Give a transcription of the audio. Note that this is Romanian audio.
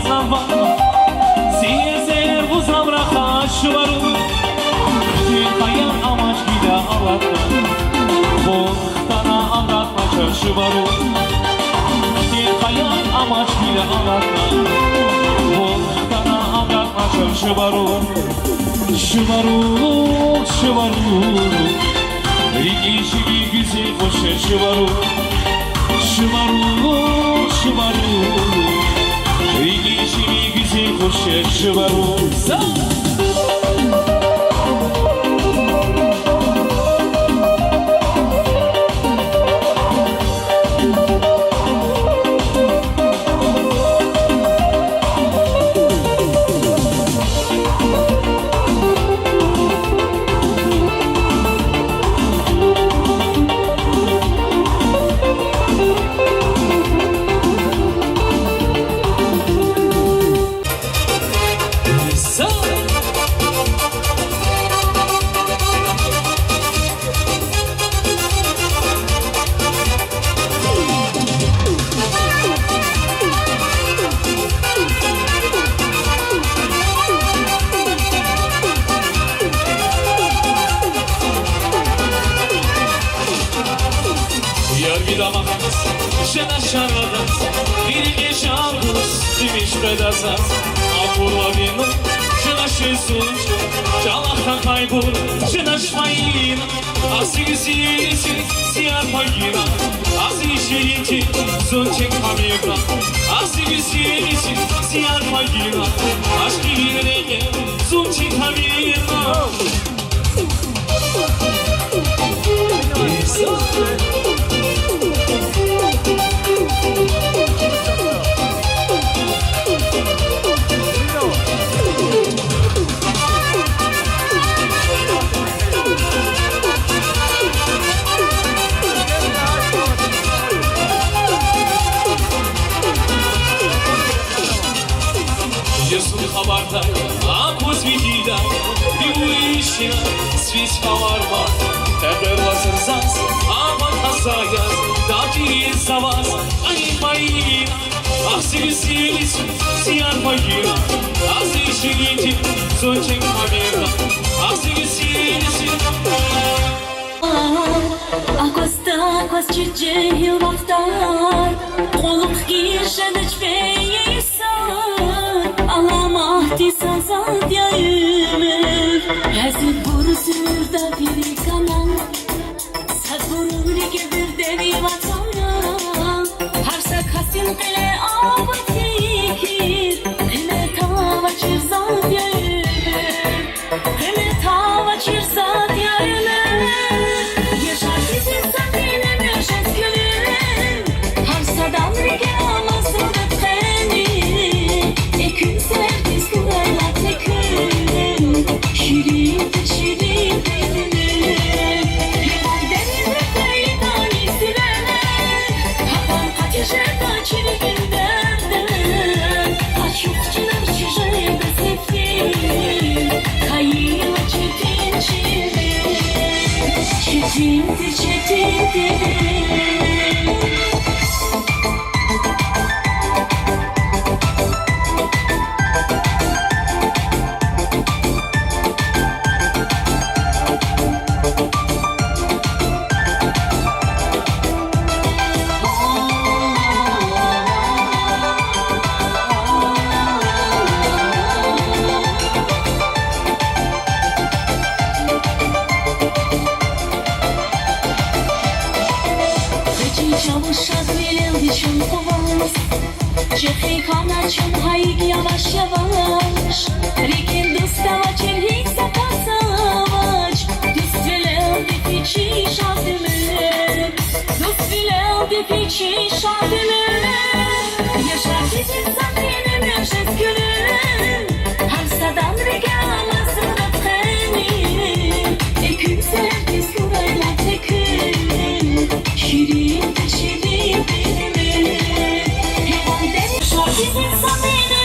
Azava Siyezer bu zamraka şuvaru Hayal amaç bile ağlatma Boğdana ağlatma şuvaru Hayal amaç bile ağlatma Boğdana ağlatma şuvaru Şuvaru Rikişi güzel koşu şuvaru Şuvaru Rikişi güzel koşu şuvaru Жена шарадас, береги жалгус, димиш предасас, апурлавину, жена шесунчу, жалаха хайбур, жена шмаина, асиги сиар магина, асиги шеити, зончек хамирна, асиги сиар магина, ашки гирене, зончек хамирна. Yesul habarda, akuz vidida, diuishina, svis pavarma, teber vasırsas, aman hasayas, dati savas, ay mayina, asisi siyar mayina, asisi giti, zonçek hamira, asisi Акостакос чиджею вафтар, қолық кишедіч бейсар, аламахти сазад яйымыр, әзір бұрысырда бiri kaman, сад бұрынреке bir devi vatana, harsa kasin qile avatir, qile tava çirzad yaymır, qile tava çirzad yaymır. Чехи камначом хайк yavaş yavaş Rikin dostava çelhik sapasavaç Dost vilel de piçi şadımır Dost vilel de piçi şadımır Yaşar bizim zaten yaşat gülüm Her sadan regamasın da tğenim Eküm serdiz kurayla teküm Şirin de şirin benim Bizim zaten